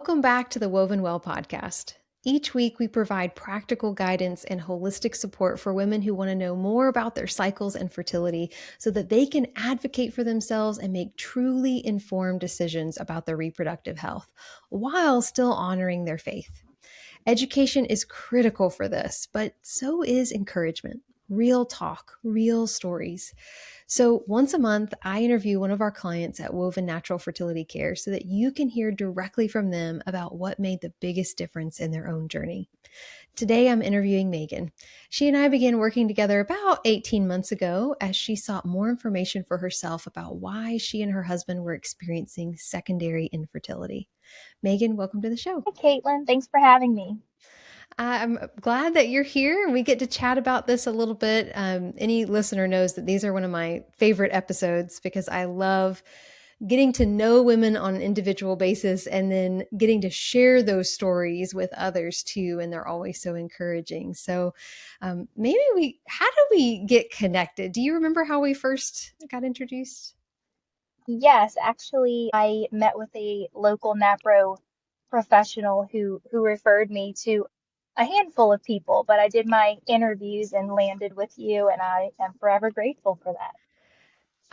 Welcome back to the Woven Well podcast. Each week, we provide practical guidance and holistic support for women who want to know more about their cycles and fertility so that they can advocate for themselves and make truly informed decisions about their reproductive health while still honoring their faith. Education is critical for this, but so is encouragement. Real talk, real stories. So, once a month, I interview one of our clients at Woven Natural Fertility Care so that you can hear directly from them about what made the biggest difference in their own journey. Today, I'm interviewing Magan. She and I began working together about 18 months ago as she sought more information for herself about why she and her husband were experiencing secondary infertility. Magan, welcome to the show. Hi, Caitlin. Thanks for having me. I'm glad that you're here and we get to chat about this a little bit. Any listener knows that these are one of my favorite episodes because I love getting to know women on an individual basis and then getting to share those stories with others too. And they're always so encouraging. So how do we get connected? Do you remember how we first got introduced? Yes, actually, I met with a local NaPro professional who referred me to a handful of people, but I did my interviews and landed with you, and I am forever grateful for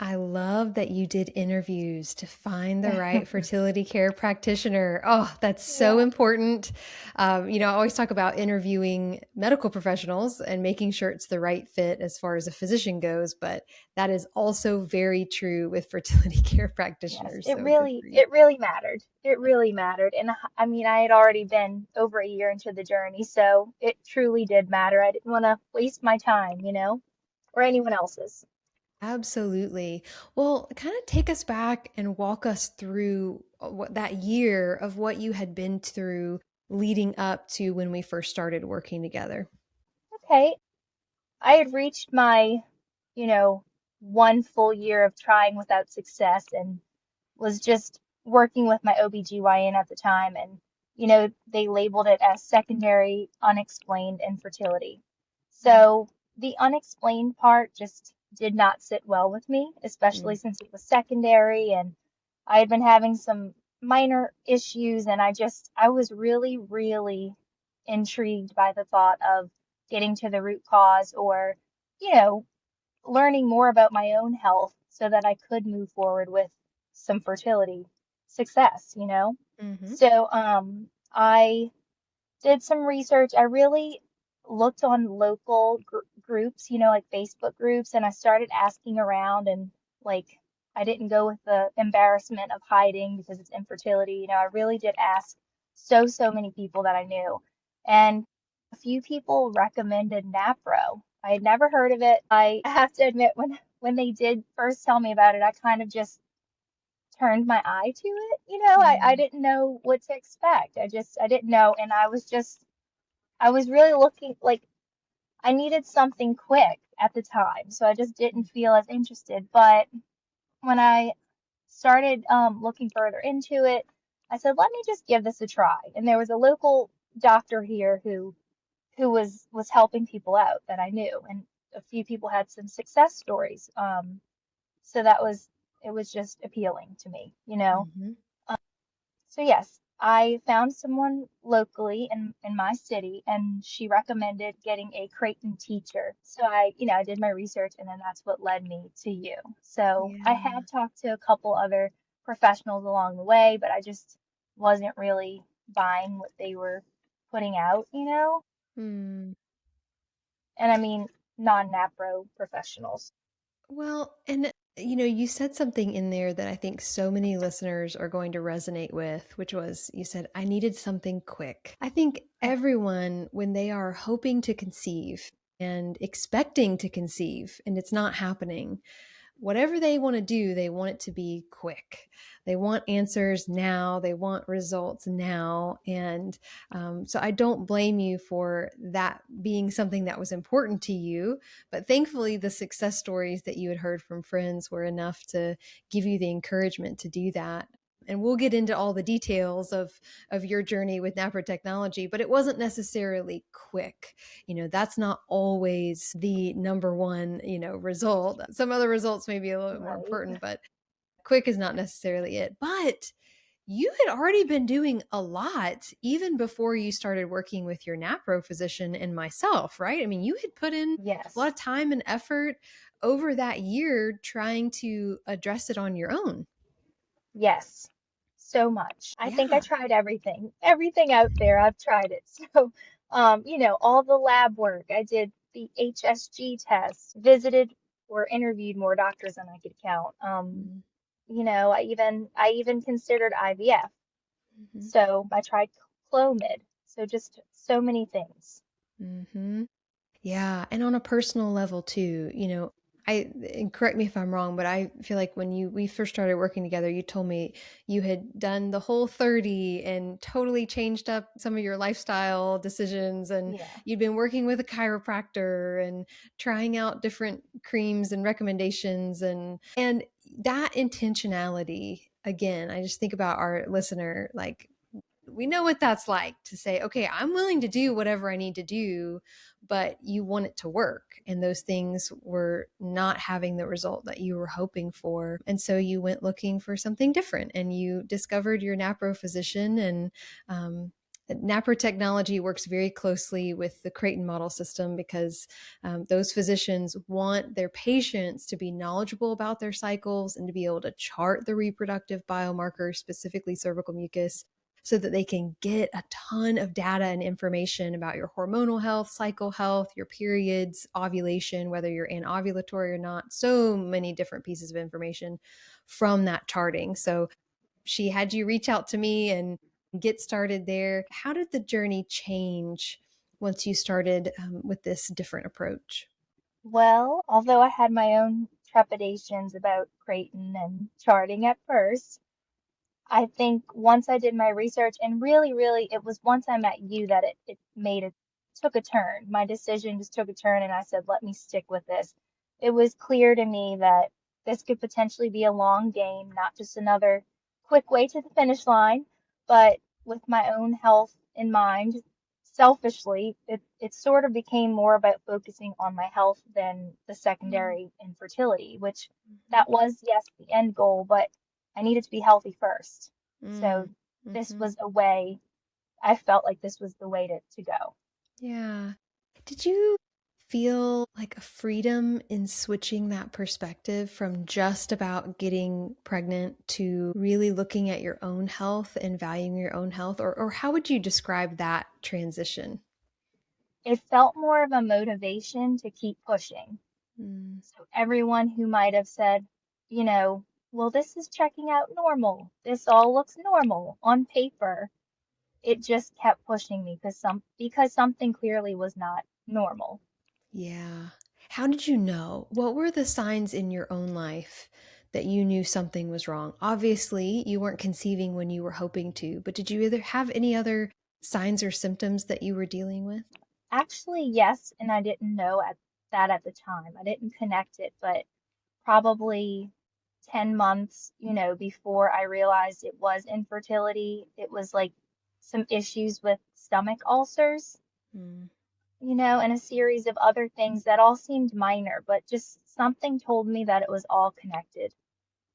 I love that you did interviews to find the right that. fertility care practitioner. Oh, that's so Yeah. important. I always talk about interviewing medical professionals and making sure it's the right fit as far as a physician goes, but that is also very true with fertility care Yes, practitioners. it So good really for you. it really mattered. It really mattered. And I mean, I had already been over a year into the journey, so it truly did matter. I didn't want to waste my time, or anyone else's. Absolutely. Well, kind of take us back and walk us through what that year of what you had been through leading up to when we first started working together. Okay, I had reached my, you know, one full year of trying without success and was just working with my OBGYN at the time. And, they labeled it as secondary unexplained infertility. So the unexplained part just did not sit well with me, especially Mm. since it was secondary and I had been having some minor issues. And I was really, really intrigued by the thought of getting to the root cause or, you know, learning more about my own health so that I could move forward with some fertility success. Hmm. So I did some research. I really looked on local groups, like Facebook groups, and I started asking around and like I didn't go with the embarrassment of hiding because it's infertility. I really did ask so many people that I knew. And a few people recommended NaPro. I had never heard of it. I have to admit when they did first tell me about it, I kind of just turned my eye to it. I Mm. didn't know what to expect. I didn't know. And I was really looking like I needed something quick at the time. So I just didn't feel as interested. But when I started looking further into it, I said, let me just give this a try. And there was a local doctor here who was helping people out that I knew. And a few people had some success stories. So it was just appealing to me. Hmm. So yes, I found someone locally in my city and she recommended getting a Creighton teacher. So I did my research and then that's what led me to you. So I Yeah. had talked to a couple other professionals along the way, but I just wasn't really buying what they were putting out. Hmm. And I mean non-NAPRO professionals. Well, and you said something in there that I think so many listeners are going to resonate with, which was you said, I needed something quick. I think everyone, when they are hoping to conceive and expecting to conceive and it's not happening, whatever they want to do, they want it to be quick. They want answers now. They want results now. And so I don't blame you for that being something that was important to you. But thankfully, the success stories that you had heard from friends were enough to give you the encouragement to do that. And we'll get into all the details of your journey with NaProTechnology, but it wasn't necessarily quick. That's not always the number one, result. Some other results may be a little bit more Right. important, but quick is not necessarily it. But you had already been doing a lot even before you started working with your NaPro physician and myself, right? I mean, you had put in a lot Yes. of time and effort over that year trying to address it on your own. Yes. So much. I think I Yeah. tried everything. Everything out there, I've tried it. So, all the lab work. I did the HSG test, visited or interviewed more doctors than I could count. I even considered IVF. Mm-hmm. So I tried Clomid. So just so many things. Mm-hmm. Yeah, and on a personal level too, and correct me if I'm wrong, but I feel like when we first started working together, you told me you had done the whole 30 and totally changed up some of your lifestyle decisions, and Yeah. you'd been working with a chiropractor and trying out different creams and recommendations, and that intentionality, again, I just think about our listener, like we know what that's like to say, okay, I'm willing to do whatever I need to do, but you want it to work. And those things were not having the result that you were hoping for. And so you went looking for something different and you discovered your NaPro physician. And NaProTechnology works very closely with the Creighton model system because those physicians want their patients to be knowledgeable about their cycles and to be able to chart the reproductive biomarkers, specifically cervical mucus, so that they can get a ton of data and information about your hormonal health, cycle health, your periods, ovulation, whether you're anovulatory or not. So many different pieces of information from that charting. So she had you reach out to me and get started there. How did the journey change once you started with this different approach? Well, although I had my own trepidations about Creighton and charting at first, I think once I did my research, and really, really, it was once I met you that it took a turn. My decision just took a turn, and I said, let me stick with this. It was clear to me that this could potentially be a long game, not just another quick way to the finish line, but with my own health in mind, selfishly, it sort of became more about focusing on my health than the Mm, secondary infertility, which mhm, that was, yes, the end goal, but I needed to be healthy first. So mm, this mhm. was a way, I felt like this was the way to go. Yeah. Did you feel like a freedom in switching that perspective from just about getting pregnant to really looking at your own health and valuing your own health? Or how would you describe that transition? It felt more of a motivation to keep pushing. Mm, So everyone who might have said, you know, well, this is checking out normal. This all looks normal on paper. It just kept pushing me because something clearly was not normal. yeah. How did you know? What were the signs in your own life that you knew something was wrong? Obviously, you weren't conceiving when you were hoping to, but did you either have any other signs or symptoms that you were dealing with? Actually, yes, and I didn't know at the time. I didn't connect it, but probably 10 months, before I realized it was infertility. It was like some issues with stomach ulcers, Mm, and a series of other things that all seemed minor, but just something told me that it was all connected,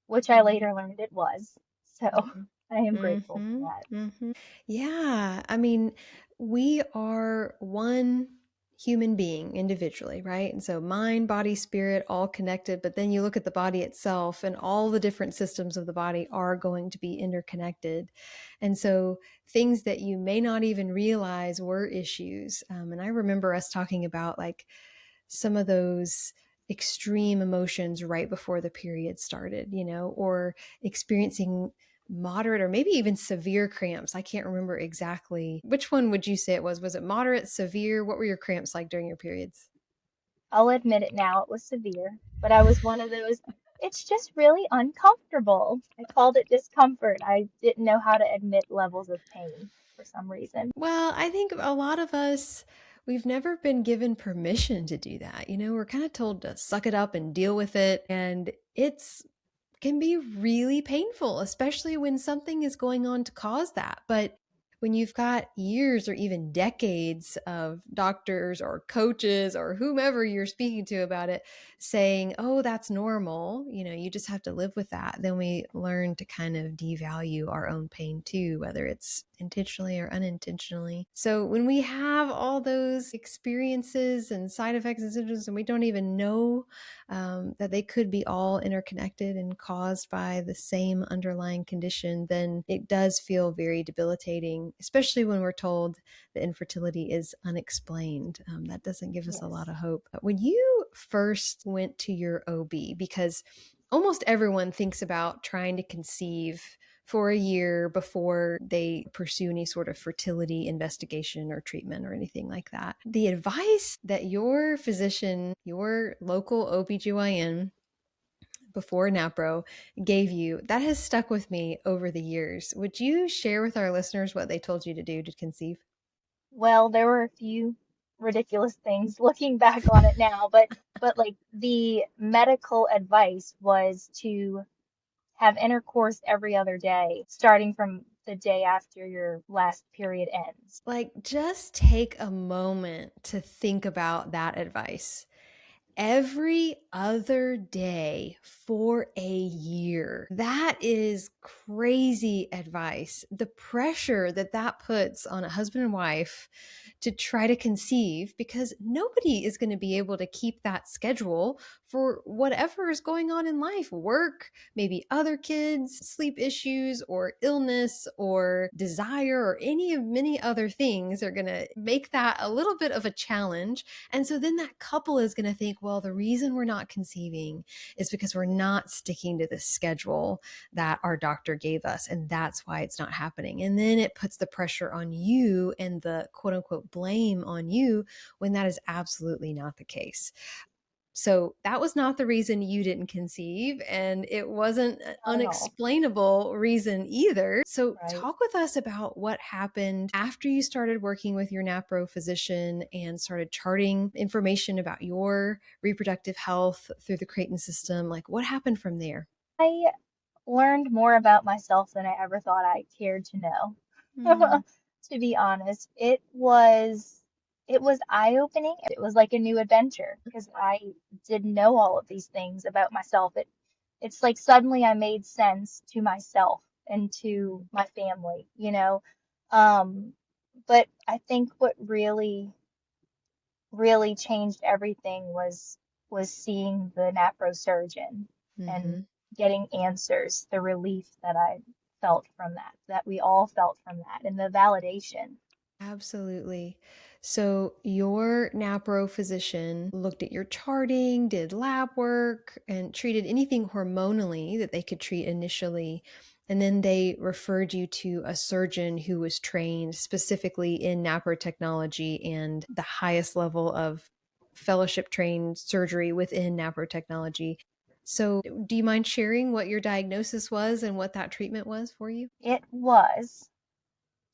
which I mhm. later learned it was. So Mhm. I am grateful for Mhm. that. Mhm. Yeah, I mean, we are one human being individually, right? And so mind, body, spirit, all connected. But then you look at the body itself, and all the different systems of the body are going to be interconnected. And so things that you may not even realize were issues. And I remember us talking about like some of those extreme emotions right before the period started, or experiencing moderate or maybe even severe cramps. I can't remember exactly. Which one would you say it was? Was it moderate, severe? What were your cramps like during your periods? I'll admit it now, it was severe, but I was one of those, it's just really uncomfortable. I called it discomfort. I didn't know how to admit levels of pain for some reason. Well, I think a lot of us, we've never been given permission to do that. We're kind of told to suck it up and deal with it. And it's can be really painful, especially when something is going on to cause that. But when you've got years or even decades of doctors or coaches or whomever you're speaking to about it saying, oh, that's normal, you just have to live with that, then we learn to kind of devalue our own pain too, whether it's intentionally or unintentionally. So when we have all those experiences and side effects and symptoms, and we don't even know that they could be all interconnected and caused by the same underlying condition, then it does feel very debilitating, especially when we're told that infertility is unexplained. That doesn't give us a lot Yes. of hope. When you first went to your OB, because almost everyone thinks about trying to conceive for a year before they pursue any sort of fertility investigation or treatment or anything like that. The advice that your physician, your local OBGYN before NaPro gave you, that has stuck with me over the years. Would you share with our listeners what they told you to do to conceive? Well, there were a few ridiculous things looking back on it now, but like the medical advice was to have intercourse every other day, starting from the day after your last period ends. Like, just take a moment to think about that advice. Every other day for a year. That is crazy advice. The pressure that that puts on a husband and wife to try to conceive, because nobody is going to be able to keep that schedule for whatever is going on in life, work, maybe other kids, sleep issues, or illness, or desire, or any of many other things are going to make that a little bit of a challenge. And so then that couple is going to think, well, the reason we're not conceiving is because we're not sticking to the schedule that our doctor gave us. And that's why it's not happening. And then it puts the pressure on you and the quote unquote blame on you, when that is absolutely not the case. So that was not the reason you didn't conceive, and it wasn't an Not at all. unexplainable reason either. So Right. talk with us about what happened after you started working with your NaPro physician and started charting information about your reproductive health through the Creighton system. Like, what happened from there? I learned more about myself than I ever thought I cared to know. Mm, To be honest, it was eye-opening. It was like a new adventure because I didn't know all of these things about myself. It's like suddenly I made sense to myself and to my family, you know. Um, but I think what really changed everything was seeing the NaPro surgeon and hmm getting answers, the relief that I felt from that, that we all felt from that, and the validation. Absolutely. So your NaPro physician looked at your charting, did lab work, and treated anything hormonally that they could treat initially. And then they referred you to a surgeon who was trained specifically in NaProTechnology and the highest level of fellowship trained surgery within NaProTechnology. So, do you mind sharing what your diagnosis was and what that treatment was for you? It was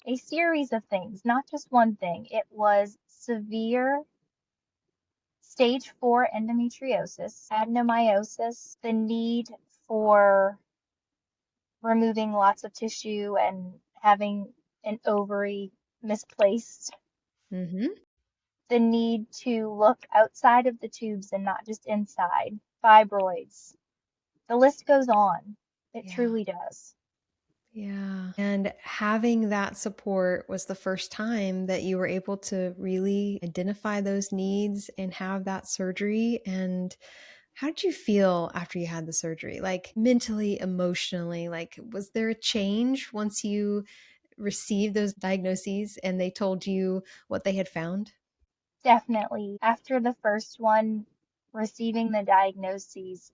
a series of things, not just one thing. It was severe stage 4 endometriosis, adenomyosis, the need for removing lots of tissue and having an ovary misplaced, Mm-hmm. the need to look outside of the tubes and not just inside, fibroids. The list goes on. It Yeah. truly does. Yeah. And having that support was the first time that you were able to really identify those needs and have that surgery. And how did you feel after you had the surgery? Like, mentally, emotionally, like, was there a change once you received those diagnoses and they told you what they had found? Definitely. After the first one, receiving the diagnoses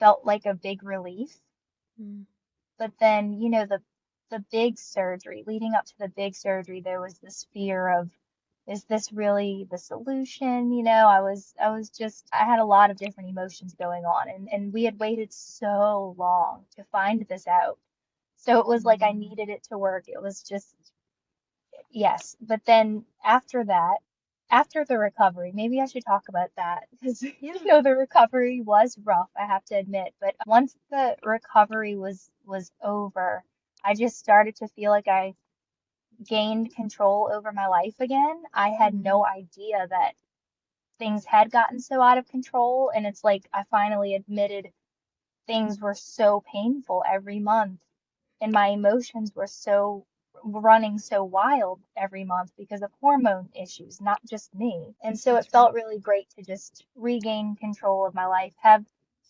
felt like a big relief. Mm, But then, the big surgery, leading up to the big surgery, there was this fear of, is this really the solution? I had a lot of different emotions going on, and we had waited so long to find this out. So it was like I mm. needed it to work. It was just, yes. But then after that, after the recovery, maybe I should talk about that because, Yeah. the recovery was rough, I have to admit. But once the recovery was over, I just started to feel like I gained control over my life again. I had no idea that things had gotten so out of control. And it's like I finally admitted things were so painful every month, and my emotions were so running so wild every month because of hormone issues, not just me. And so it That's felt right. really great to just regain control of my life, have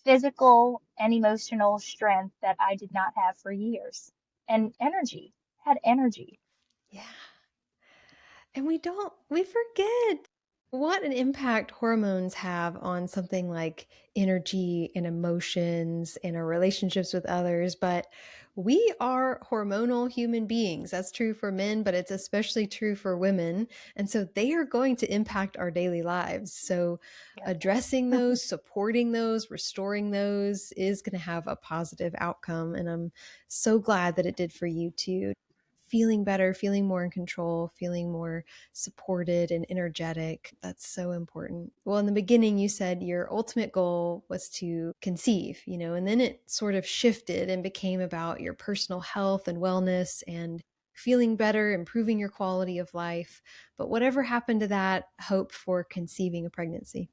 physical and emotional strength that I did not have for years, and energy, had energy. Yeah. And we forget what an impact hormones have on something like energy and emotions and our relationships with others. But we are hormonal human beings. That's true for men, but it's especially true for women. And so they are going to impact our daily lives. So Yep. addressing those, supporting those, restoring those is going to have a positive outcome. And I'm so glad that it did for you too. Feeling better, feeling more in control, feeling more supported and energetic. That's so important. Well, in the beginning, you said your ultimate goal was to conceive, and then it sort of shifted and became about your personal health and wellness and feeling better, improving your quality of life. But whatever happened to that hope for conceiving a pregnancy?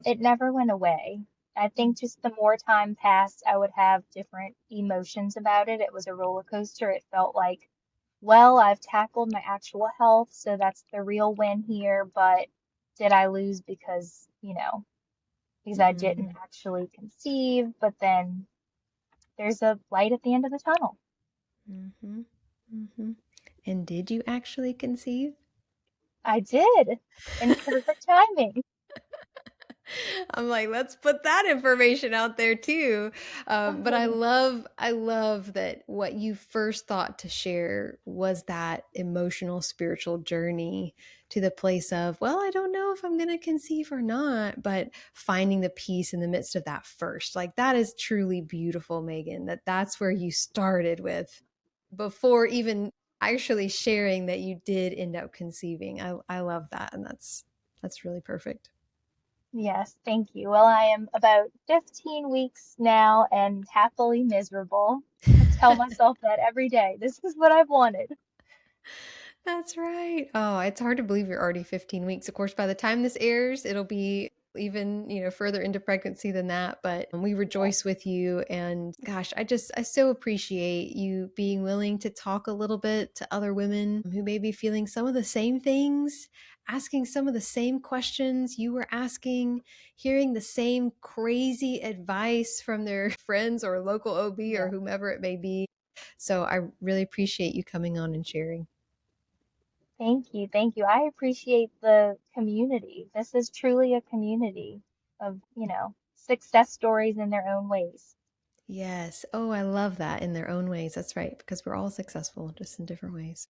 It never went away. I think just the more time passed, I would have different emotions about it. It was a roller coaster. It felt like, well, I've tackled my actual health, so that's the real win here. But did I lose because I didn't Mm, actually conceive? But then there's a light at the end of the tunnel. mm-hmm, mm-hmm. And did you actually conceive? I did, in perfect timing. I'm like, let's put that information out there too. But I love that what you first thought to share was that emotional, spiritual journey to the place of, well, I don't know if I'm going to conceive or not, but finding the peace in the midst of that first. Like that is truly beautiful, Megan. That's where you started with before even actually sharing that you did end up conceiving. I love that, and that's really perfect. Yes, thank you. Well, I am about 15 weeks now and happily miserable. I tell myself that every day. This is what I've wanted. That's right. Oh, it's hard to believe you're already 15 weeks. Of course, by the time this airs, it'll be even, further into pregnancy than that, but we Yes. rejoice with you. And gosh, I so appreciate you being willing to talk a little bit to other women who may be feeling some of the same things, asking some of the same questions you were asking, hearing the same crazy advice from their friends or local OB or Yeah. whomever it may be. So I really appreciate you coming on and sharing. Thank you. Thank you. I appreciate the community. This is truly a community of success stories in their own ways. Yes. Oh, I love that in their own ways. That's right, because we're all successful just in different ways.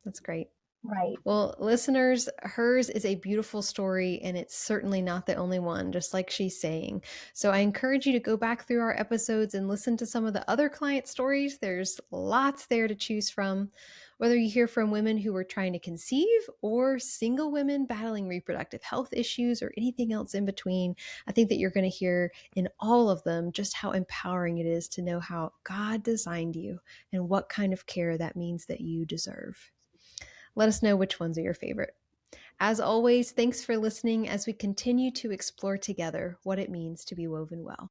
That's great. Right. Well, listeners, hers is a beautiful story, and it's certainly not the only one, just like she's saying. So I encourage you to go back through our episodes and listen to some of the other client stories. There's lots there to choose from. Whether you hear from women who are trying to conceive or single women battling reproductive health issues or anything else in between, I think that you're going to hear in all of them just how empowering it is to know how God designed you and what kind of care that means that you deserve. Let us know which ones are your favorite. As always, thanks for listening as we continue to explore together what it means to be woven well.